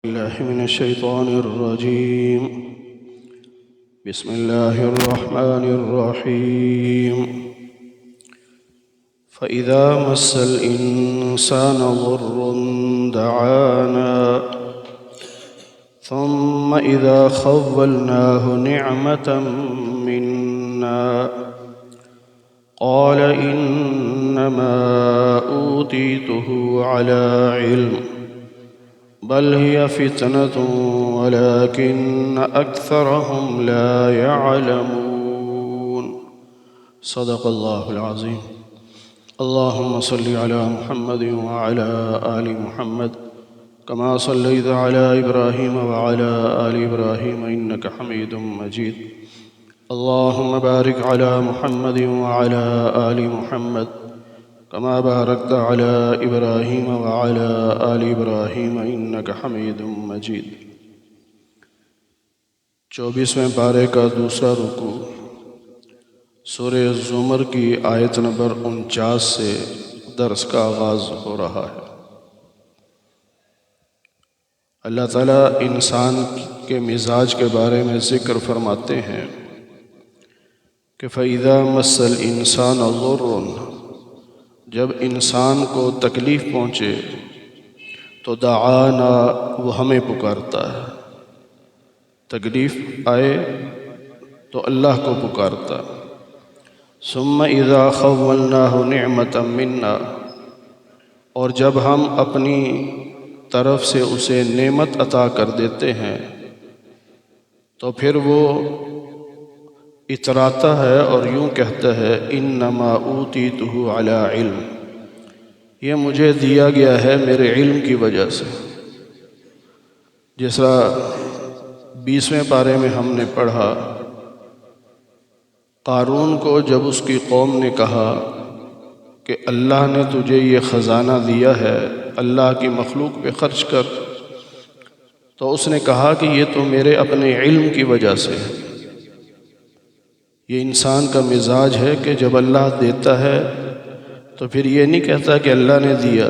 الله من الشيطان الرجيم. بسم الله الرحمن الرحيم. فإذا مس الإنسان ضر دعانا ثم إذا خولناه نعمة منا قال إنما أوتيته على علم بل هي فتنة ولكن أكثرهم لا يعلمون. صدق الله العظيم. اللهم صل على محمد وعلى آل محمد كما صليت على إبراهيم وعلى آل إبراهيم إنك حميد مجيد. اللهم بارك على محمد وعلى آل محمد كما باركت على إبراهيم وعلى آل إبراهيم إنك حميد مجيد. 24ویں پارے کا دوسرا رکوع سورہ زمر کی آیت نمبر 49 سے درس کا آغاز ہو رہا ہے۔ اللہ تعالیٰ انسان کے مزاج کے بارے میں ذکر فرماتے ہیں کہ فَإِذَا مَسَّ الْإِنسَانَ ضُرٌّ، جب انسان کو تکلیف پہنچے تو دعانا، وہ ہمیں پکارتا ہے۔ تکلیف آئے تو اللہ کو پکارتا۔ ثم اذا خولناہ نعمتا منا، اور جب ہم اپنی طرف سے اسے نعمت عطا کر دیتے ہیں تو پھر وہ اتراتا ہے اور یوں کہتا ہے انما اوتیتہ علی علم، یہ مجھے دیا گیا ہے میرے علم کی وجہ سے۔ جس طرح 20ویں پارے میں ہم نے پڑھا، قارون کو جب اس کی قوم نے کہا کہ اللہ نے تجھے یہ خزانہ دیا ہے، اللہ کی مخلوق پہ خرچ کر، تو اس نے کہا کہ یہ تو میرے اپنے علم کی وجہ سے ہے۔ یہ انسان کا مزاج ہے کہ جب اللہ دیتا ہے تو پھر یہ نہیں کہتا کہ اللہ نے دیا،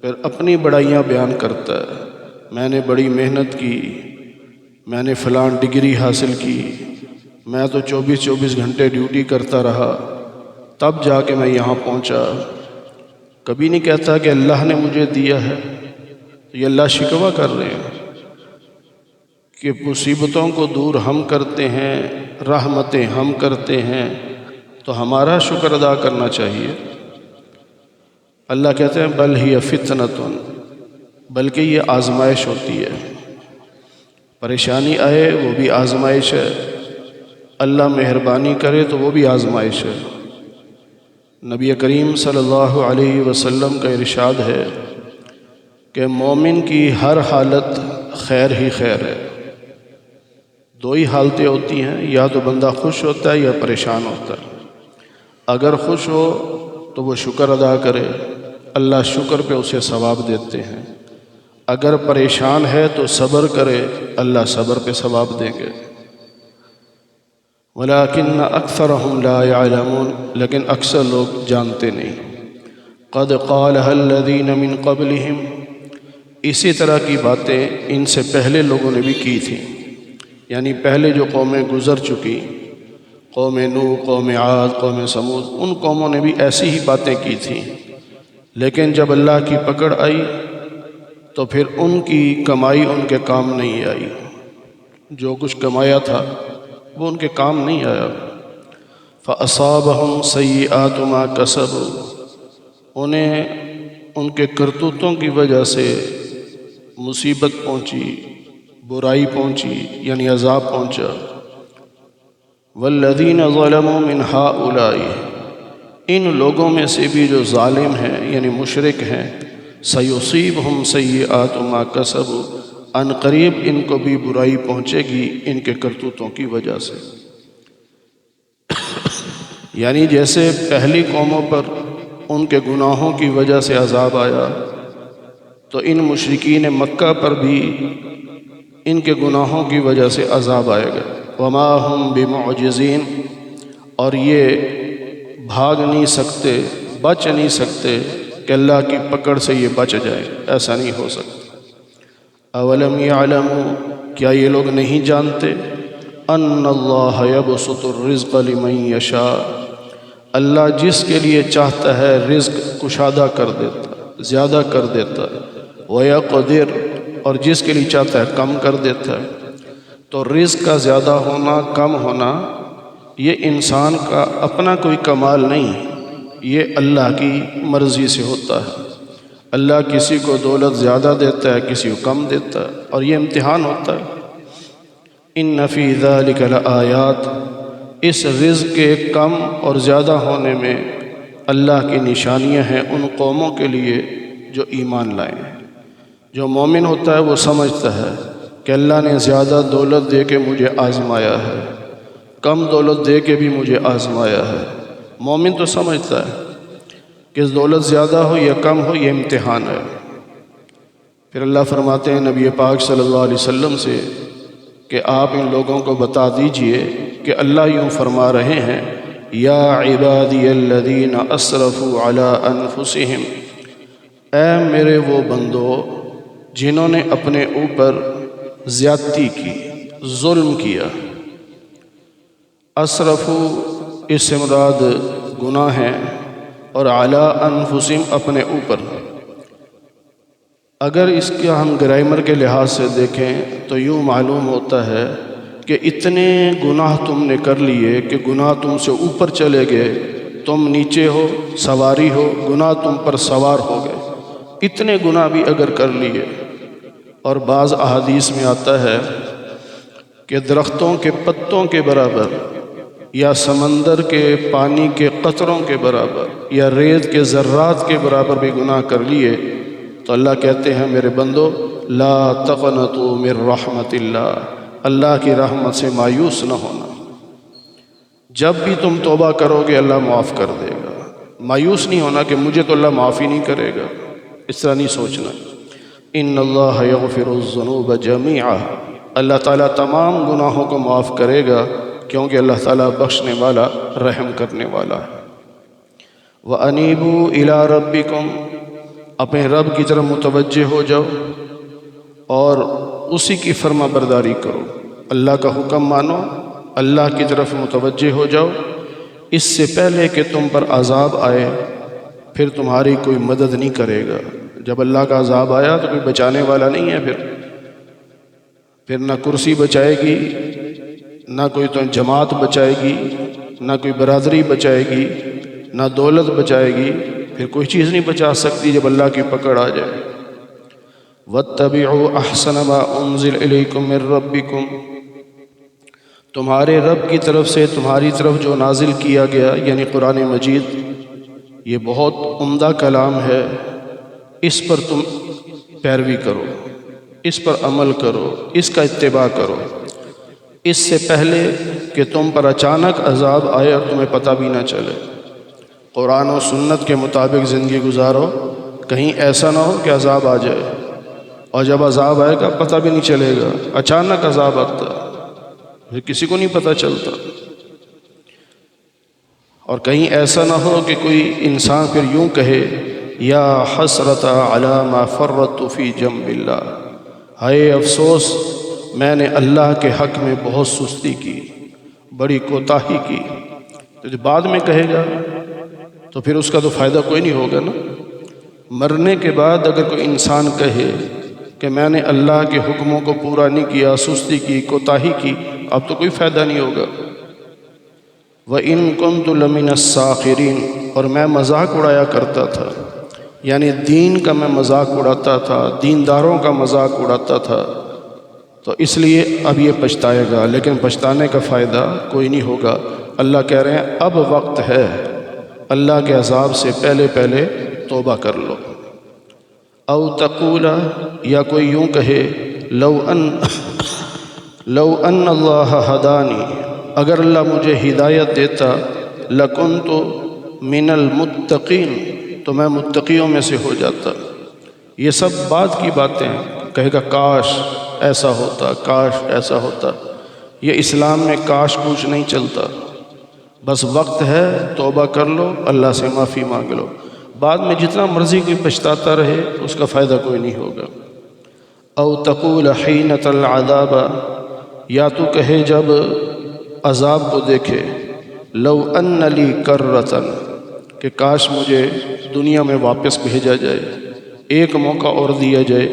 پھر اپنی بڑائیاں بیان کرتا ہے۔ میں نے بڑی محنت کی، میں نے فلاں ڈگری حاصل کی، میں تو 24 گھنٹے ڈیوٹی کرتا رہا تب جا کے میں یہاں پہنچا۔ کبھی نہیں کہتا کہ اللہ نے مجھے دیا ہے۔ تو یہ اللہ شکوہ کر رہے ہیں کہ مصیبتوں کو دور ہم کرتے ہیں، رحمتیں ہم کرتے ہیں، تو ہمارا شکر ادا کرنا چاہیے۔ اللہ کہتے ہیں بل ہی فتنۃ، بلکہ یہ آزمائش ہوتی ہے۔ پریشانی آئے وہ بھی آزمائش ہے، اللہ مہربانی کرے تو وہ بھی آزمائش ہے۔ نبی کریم صلی اللہ علیہ وسلم کا ارشاد ہے کہ مومن کی ہر حالت خیر ہی خیر ہے۔ دو ہی حالتیں ہوتی ہیں، یا تو بندہ خوش ہوتا ہے یا پریشان ہوتا ہے۔ اگر خوش ہو تو وہ شکر ادا کرے، اللہ شکر پہ اسے ثواب دیتے ہیں۔ اگر پریشان ہے تو صبر کرے، اللہ صبر پہ ثواب دیں گے۔ وَلَٰكِنَّ أَكْثَرَهُمْ لَا يَعْلَمُونَ، لیکن اکثر لوگ جانتے نہیں۔ قَدْ قَالَهَا الَّذِينَ مِن قَبْلِهِمْ، اسی طرح کی باتیں ان سے پہلے لوگوں نے بھی کی تھیں، یعنی پہلے جو قومیں گزر چکی، قوم نوح، قوم عاد، قوم ثمود، ان قوموں نے بھی ایسی ہی باتیں کی تھیں، لیکن جب اللہ کی پکڑ آئی تو پھر ان کی کمائی ان کے کام نہیں آئی۔ جو کچھ کمایا تھا وہ ان کے کام نہیں آیا۔ فَأَصَابَهُمْ سَيِّئَاتُ مَا كَسَبُوا، انہیں ان کے کرتوتوں کی وجہ سے مصیبت پہنچی، برائی پہنچی، یعنی عذاب پہنچا۔ وَالَّذِينَ ظَلَمُوا مِنْ هَؤُلَاءِ، ان لوگوں میں سے بھی جو ظالم ہیں یعنی مشرک ہیں، سَيُصِيبُهُمْ سَيِّئَاتُ مَا كَسَبُوا، ان قریب ان کو بھی برائی پہنچے گی ان کے کرتوتوں کی وجہ سے۔ یعنی جیسے پہلی قوموں پر ان کے گناہوں کی وجہ سے عذاب آیا، تو ان مشرکین مکہ پر بھی ان کے گناہوں کی وجہ سے عذاب آئے گا۔ وَمَا هُمْ بِمُعْجِزِينَ، اور یہ بھاگ نہیں سکتے، بچ نہیں سکتے کہ اللہ کی پکڑ سے یہ بچ جائیں، ایسا نہیں ہو سکتا۔ اولم یعلموا، کیا یہ لوگ نہیں جانتے، ان اللہ یبسط الرزق لمن یشاء، اللہ جس کے لیے چاہتا ہے رزق کشادہ کر دیتا ہے، زیادہ کر دیتا ہے، ویقدر، اور جس کے لیے چاہتا ہے کم کر دیتا ہے۔ تو رزق کا زیادہ ہونا کم ہونا یہ انسان کا اپنا کوئی کمال نہیں، یہ اللہ کی مرضی سے ہوتا ہے۔ اللہ کسی کو دولت زیادہ دیتا ہے، کسی کو کم دیتا ہے، اور یہ امتحان ہوتا ہے۔ ان فی ذلک لآیات، اس رزق کے کم اور زیادہ ہونے میں اللہ کی نشانیاں ہیں ان قوموں کے لیے جو ایمان لائے ہیں۔ جو مومن ہوتا ہے وہ سمجھتا ہے کہ اللہ نے زیادہ دولت دے کے مجھے آزمایا ہے، کم دولت دے کے بھی مجھے آزمایا ہے۔ مومن تو سمجھتا ہے کہ دولت زیادہ ہو یا کم ہو یہ امتحان ہے۔ پھر اللہ فرماتے ہیں نبی پاک صلی اللہ علیہ وسلم سے کہ آپ ان لوگوں کو بتا دیجئے کہ اللہ یوں فرما رہے ہیں، یا عبادی الذین اسرفوا علی انفسہم، اے میرے وہ بندو جنہوں نے اپنے اوپر زیادتی کی، ظلم کیا۔ اسرفو اس سے مراد گناہ ہیں، اور علی انفسہم اپنے اوپر۔ اگر اس کا ہم گرامر کے لحاظ سے دیکھیں تو یوں معلوم ہوتا ہے کہ اتنے گناہ تم نے کر لیے کہ گناہ تم سے اوپر چلے گئے، تم نیچے ہو، سواری ہو، گناہ تم پر سوار ہو گئے، اتنے گناہ بھی اگر کر لیے۔ اور بعض احادیث میں آتا ہے کہ درختوں کے پتوں کے برابر، یا سمندر کے پانی کے قطروں کے برابر، یا ریت کے ذرات کے برابر بھی گناہ کر لیے تو اللہ کہتے ہیں میرے بندو لا تقنطوا من رحمت اللہ، اللہ کی رحمت سے مایوس نہ ہونا۔ جب بھی تم توبہ کرو گے اللہ معاف کر دے گا۔ مایوس نہیں ہونا کہ مجھے تو اللہ معاف ہی نہیں کرے گا، اس طرح نہیں سوچنا۔ ان اللہ یغفر الذنوب جميعا، اللہ تعالیٰ تمام گناہوں کو معاف کرے گا کیونکہ اللہ تعالیٰ بخشنے والا، رحم کرنے والا ہے۔ وَأَنِيبُوا إِلَىٰ رَبِّكُمْ، اپنے رب کی طرف متوجہ ہو جاؤ اور اسی کی فرما برداری کرو، اللہ کا حکم مانو، اللہ کی طرف متوجہ ہو جاؤ۔ اس سے پہلے کہ تم پر عذاب آئے پھر تمہاری کوئی مدد نہیں کرے گا۔ جب اللہ کا عذاب آیا تو کوئی بچانے والا نہیں ہے، پھر نہ کرسی بچائے گی، نہ کوئی تو جماعت بچائے گی، نہ کوئی برادری بچائے گی، نہ دولت بچائے گی، پھر کوئی چیز نہیں بچا سکتی جب اللہ کی پکڑ آ جائے۔ وَاتَّبِعُوا أَحْسَنَ مَا أُنزِلَ إِلَيْكُم مِّن رَّبِّكُمْ، تمہارے رب کی طرف سے تمہاری طرف جو نازل کیا گیا یعنی قرآن مجید، یہ بہت عمدہ کلام ہے، اس پر تم پیروی کرو، اس پر عمل کرو، اس کا اتباع کرو، اس سے پہلے کہ تم پر اچانک عذاب آئے اور تمہیں پتہ بھی نہ چلے۔ قرآن و سنت کے مطابق زندگی گزارو، کہیں ایسا نہ ہو کہ عذاب آ جائے اور جب عذاب آئے گا پتہ بھی نہیں چلے گا، اچانک عذاب آتا پھر کسی کو نہیں پتہ چلتا۔ اور کہیں ایسا نہ ہو کہ کوئی انسان پھر یوں کہے یا حسرت علی ما فرطت فی جنب اللہ، ہائے افسوس میں نے اللہ کے حق میں بہت سستی کی، بڑی کوتاہی کی۔ تو جو بعد میں کہے گا تو پھر اس کا تو فائدہ کوئی نہیں ہوگا نا۔ مرنے کے بعد اگر کوئی انسان کہے کہ میں نے اللہ کے حکموں کو پورا نہیں کیا، سستی کی، کوتاہی کی، اب تو کوئی فائدہ نہیں ہوگا۔ وَإِن كُنتُ لَمِنَ السَّاخِرِينَ، اور میں مذاق اڑایا کرتا تھا، یعنی دین کا میں مذاق اڑاتا تھا، دینداروں کا مذاق اڑاتا تھا، تو اس لیے اب یہ پچھتائے گا، لیکن پچھتانے کا فائدہ کوئی نہیں ہوگا۔ اللہ کہہ رہے ہیں اب وقت ہے، اللہ کے عذاب سے پہلے پہلے توبہ کر لو۔ او تقول، یا کوئی یوں کہے لو ان اللہ ہدانی، اگر اللہ مجھے ہدایت دیتا، لکنت من المتقین، تو میں متقیوں میں سے ہو جاتا۔ یہ سب بعد کی باتیں ہیں، کہے گا کاش ایسا ہوتا، کاش ایسا ہوتا۔ یہ اسلام میں کاش کچھ نہیں چلتا، بس وقت ہے توبہ کر لو، اللہ سے معافی مانگ لو، بعد میں جتنا مرضی کوئی پچھتاتا رہے اس کا فائدہ کوئی نہیں ہوگا۔ او تقول حین تر العذاب، یا تو کہے جب عذاب کو دیکھے، لو ان لی کرۃ، کہ کاش مجھے دنیا میں واپس بھیجا جائے، ایک موقع اور دیا جائے،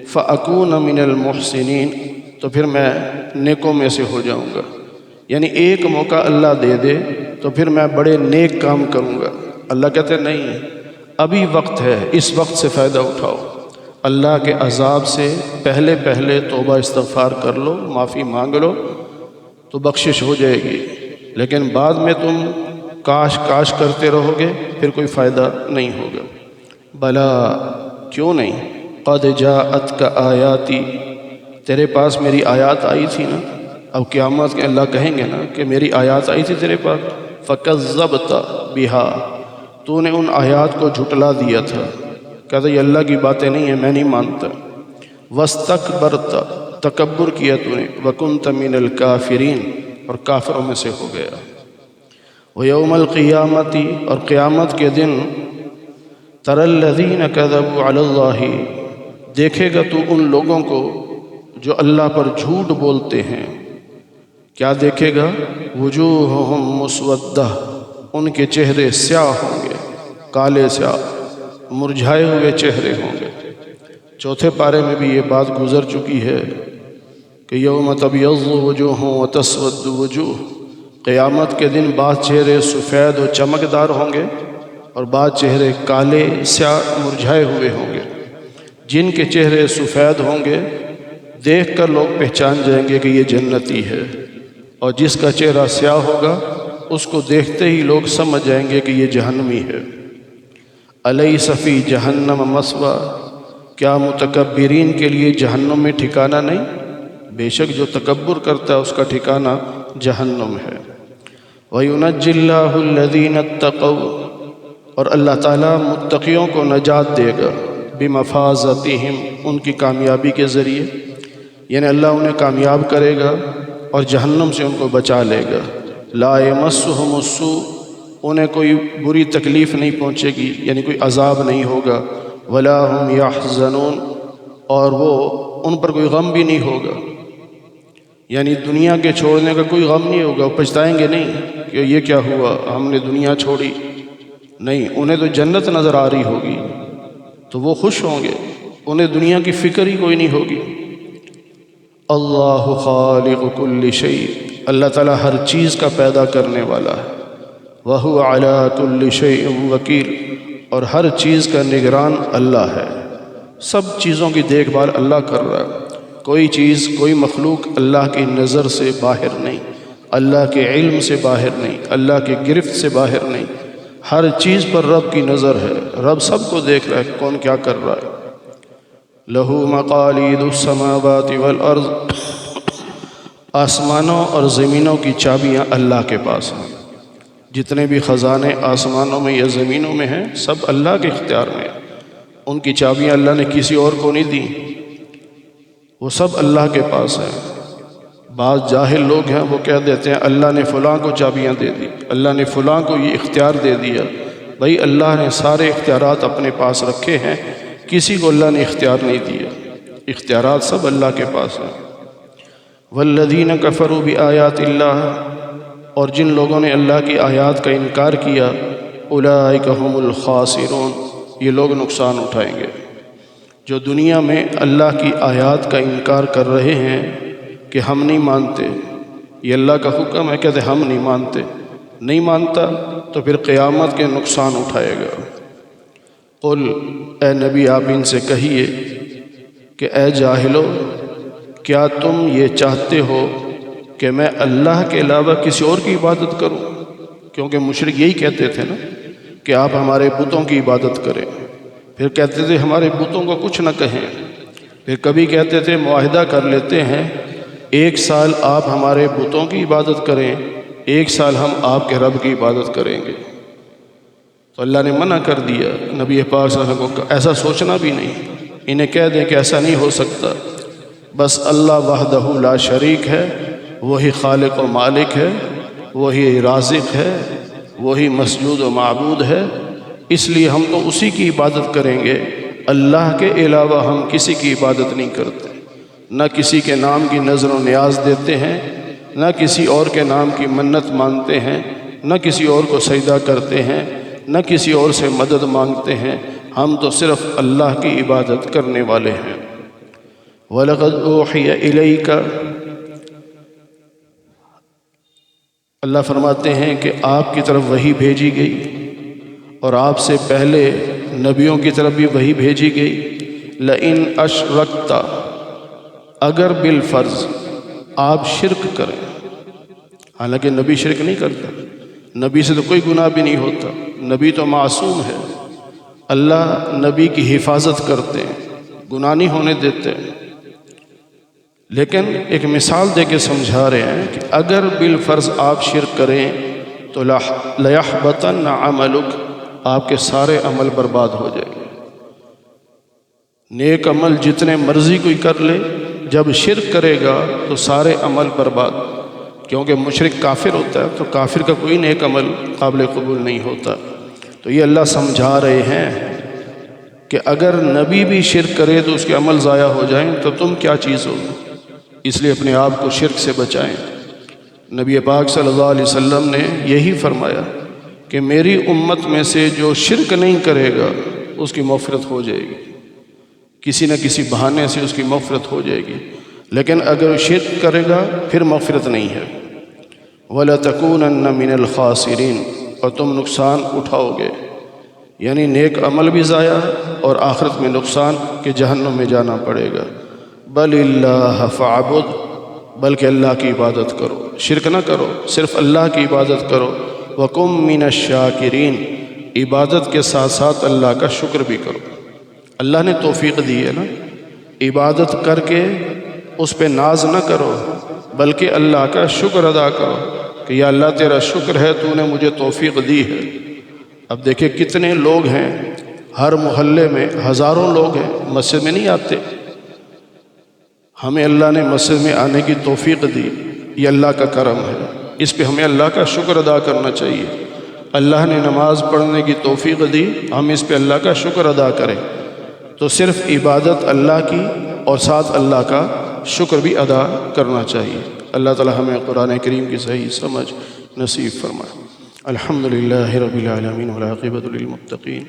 فاکون من المحسنین، تو پھر میں نیکوں میں سے ہو جاؤں گا۔ یعنی ایک موقع اللہ دے دے تو پھر میں بڑے نیک کام کروں گا۔ اللہ کہتے نہیں، ابھی وقت ہے، اس وقت سے فائدہ اٹھاؤ، اللہ کے عذاب سے پہلے پہلے توبہ استغفار کر لو، معافی مانگ لو تو بخشش ہو جائے گی، لیکن بعد میں تم کاش کاش کرتے رہو گے پھر کوئی فائدہ نہیں ہوگا۔ بلا، کیوں نہیں، قد جاءتک آیاتی، تیرے پاس میری آیات آئی تھی نا۔ اب قیامت کے اللہ کہیں گے نا کہ میری آیات آئی تھی تیرے پاس، فکذبت بہا، تو نے ان آیات کو جھٹلا دیا تھا، کہتا یہ اللہ کی باتیں نہیں ہیں، میں نہیں مانتا۔ واستکبرت، تکبر کیا تو نے، وکنت من الکافرین، اور کافروں میں سے ہو گیا۔ ویوم القیامت، اور قیامت کے دن، تری الذین کذبوا علی اللہ، دیکھے گا تو ان لوگوں کو جو اللہ پر جھوٹ بولتے ہیں۔ کیا دیکھے گا؟ وجوہہم مسودہ، ان کے چہرے سیاہ ہوں گے، کالے سیاہ، مرجھائے ہوئے چہرے ہوں گے۔ چوتھے پارے میں بھی یہ بات گزر چکی ہے کہ یوم تبیض وجوہ وتسود وجوہ، قیامت کے دن بعض چہرے سفید و چمکدار ہوں گے اور بعض چہرے کالے سیاہ مرجھائے ہوئے ہوں گے۔ جن کے چہرے سفید ہوں گے دیکھ کر لوگ پہچان جائیں گے کہ یہ جنتی ہے، اور جس کا چہرہ سیاہ ہوگا اس کو دیکھتے ہی لوگ سمجھ جائیں گے کہ یہ جہنمی ہے۔ الیس فی جہنم مثویٰ، کیا متکبرین کے لیے جہنم میں ٹھکانہ نہیں؟ بے شک جو تکبر کرتا ہے اس کا ٹھکانہ جہنم ہے۔ وَيُنَجِّ اللَّهُ الَّذِينَ اتَّقَوْا، اور اللہ تعالیٰ متقیوں کو نجات دے گا، بِمَفَازَتِهِمْ، ان کی کامیابی کے ذریعے، یعنی اللہ انہیں کامیاب کرے گا اور جہنم سے ان کو بچا لے گا۔ لا یمسہم السوء، انہیں کوئی بری تکلیف نہیں پہنچے گی، یعنی کوئی عذاب نہیں ہوگا۔ ولا ہم یحزنون، اور وہ ان پر کوئی غم بھی نہیں ہوگا، یعنی دنیا کے چھوڑنے کا کوئی غم نہیں ہوگا، وہ پچھتائیں گے نہیں کہ یہ کیا ہوا، ہم نے دنیا چھوڑی، نہیں، انہیں تو جنت نظر آ رہی ہوگی تو وہ خوش ہوں گے، انہیں دنیا کی فکر ہی کوئی نہیں ہوگی۔ اللہ خالق کل شیء، اللہ تعالیٰ ہر چیز کا پیدا کرنے والا ہے۔ وہو علی کل شیء وکیل، اور ہر چیز کا نگران اللہ ہے، سب چیزوں کی دیکھ بھال اللہ کر رہا ہے۔ کوئی چیز، کوئی مخلوق اللہ کی نظر سے باہر نہیں، اللہ کے علم سے باہر نہیں، اللہ کے گرفت سے باہر نہیں، ہر چیز پر رب کی نظر ہے، رب سب کو دیکھ رہا ہے کون کیا کر رہا ہے۔ لہو مقالید السماوات والارض، آسمانوں اور زمینوں کی چابیاں اللہ کے پاس ہیں، جتنے بھی خزانے آسمانوں میں یا زمینوں میں ہیں سب اللہ کے اختیار میں ہیں، ان کی چابیاں اللہ نے کسی اور کو نہیں دیں، وہ سب اللہ کے پاس ہیں۔ بعض جاہل لوگ ہیں وہ کہہ دیتے ہیں اللہ نے فلاں کو چابیاں دے دی، اللہ نے فلاں کو یہ اختیار دے دیا۔ بھائی اللہ نے سارے اختیارات اپنے پاس رکھے ہیں، کسی کو اللہ نے اختیار نہیں دیا، اختیارات سب اللہ کے پاس ہیں۔ والذین کفروا بآیات اللہ، اور جن لوگوں نے اللہ کی آیات کا انکار کیا، اولئک هم الخاسرون، یہ لوگ نقصان اٹھائیں گے۔ جو دنیا میں اللہ کی آیات کا انکار کر رہے ہیں کہ ہم نہیں مانتے، یہ اللہ کا حکم ہے، کہتے ہم نہیں مانتے، نہیں مانتا تو پھر قیامت کے نقصان اٹھائے گا۔ قل، اے نبی آپ ان سے کہیے کہ اے جاہلو، کیا تم یہ چاہتے ہو کہ میں اللہ کے علاوہ کسی اور کی عبادت کروں؟ کیونکہ مشرک یہی کہتے تھے نا کہ آپ ہمارے بتوں کی عبادت کریں، پھر کہتے تھے ہمارے بتوں کو کچھ نہ کہیں، پھر کبھی کہتے تھے معاہدہ کر لیتے ہیں 1 سال آپ ہمارے بتوں کی عبادت کریں، 1 سال ہم آپ کے رب کی عبادت کریں گے۔ تو اللہ نے منع کر دیا نبی پاک صلی اللہ علیہ وسلم کو ایسا سوچنا بھی نہیں، انہیں کہہ دیں کہ ایسا نہیں ہو سکتا، بس اللہ وحدہ لا شریک ہے، وہی خالق و مالک ہے، وہی رازق ہے، وہی مسجود و معبود ہے، اس لیے ہم تو اسی کی عبادت کریں گے اللہ کے علاوہ ہم کسی کی عبادت نہیں کرتے، نہ کسی کے نام کی نظر و نیاز دیتے ہیں، نہ کسی اور کے نام کی منت مانتے ہیں، نہ کسی اور کو سجدہ کرتے ہیں، نہ کسی اور سے مدد مانگتے ہیں، ہم تو صرف اللہ کی عبادت کرنے والے ہیں۔ وَلَقَدْ أُوحِيَ إِلَيْكَ، اللہ فرماتے ہیں کہ آپ کی طرف وحی بھیجی گئی اور آپ سے پہلے نبیوں کی طرف بھی وحی بھیجی گئی۔ لَإِنْ أَشْرَكْتَ، اگر بالفرض آپ شرک کریں، حالانکہ نبی شرک نہیں کرتا، نبی سے تو کوئی گناہ بھی نہیں ہوتا، نبی تو معصوم ہے، اللہ نبی کی حفاظت کرتے ہیں، گناہ نہیں ہونے دیتے، لیکن ایک مثال دے کے سمجھا رہے ہیں کہ اگر بالفرض آپ شرک کریں تو لَيَحْبَطَنَّ عَمَلُكَ، آپ کے سارے عمل برباد ہو جائیں گے۔ نیک عمل جتنے مرضی کوئی کر لے، جب شرک کرے گا تو سارے عمل برباد، کیونکہ مشرک کافر ہوتا ہے تو کافر کا کوئی نیک عمل قابل قبول نہیں ہوتا۔ تو یہ اللہ سمجھا رہے ہیں کہ اگر نبی بھی شرک کرے تو اس کے عمل ضائع ہو جائیں تو تم کیا چیز ہو، اس لیے اپنے آپ کو شرک سے بچائیں۔ نبی پاک صلی اللہ علیہ وسلم نے یہی فرمایا کہ میری امت میں سے جو شرک نہیں کرے گا اس کی مغفرت ہو جائے گی، کسی نہ کسی بہانے سے اس کی مغفرت ہو جائے گی، لیکن اگر شرک کرے گا پھر مغفرت نہیں ہے۔ وَلَتَكُونَنَّ مِنَ الْخَاسِرِينَ، اور تم نقصان اٹھاؤ گے، یعنی نیک عمل بھی ضائع اور آخرت میں نقصان کہ جہنم میں جانا پڑے گا۔ بَلِ اللَّهَ فَاعْبُدْ، بلکہ اللہ کی عبادت کرو، شرک نہ کرو، صرف اللہ کی عبادت کرو۔ وَكُن مِّنَ الشَّاكِرِينَ، عبادت کے ساتھ ساتھ اللہ کا شکر بھی کرو۔ اللہ نے توفیق دی ہے نا، عبادت کر کے اس پہ ناز نہ کرو بلکہ اللہ کا شکر ادا کرو کہ یا اللہ تیرا شکر ہے، تو نے مجھے توفیق دی ہے۔ اب دیکھیں کتنے لوگ ہیں، ہر محلے میں ہزاروں لوگ ہیں، مسجد میں نہیں آتے، ہمیں اللہ نے مسجد میں آنے کی توفیق دی، یہ اللہ کا کرم ہے، اس پہ ہمیں اللہ کا شکر ادا کرنا چاہیے۔ اللہ نے نماز پڑھنے کی توفیق دی، ہم اس پہ اللہ کا شکر ادا کریں۔ تو صرف عبادت اللہ کی اور ساتھ اللہ کا شکر بھی ادا کرنا چاہیے۔ اللہ تعالی ہمیں قرآن کریم کی صحیح سمجھ نصیب فرمائے۔ الحمدللہ رب العالمین والعاقبۃ للمتقین۔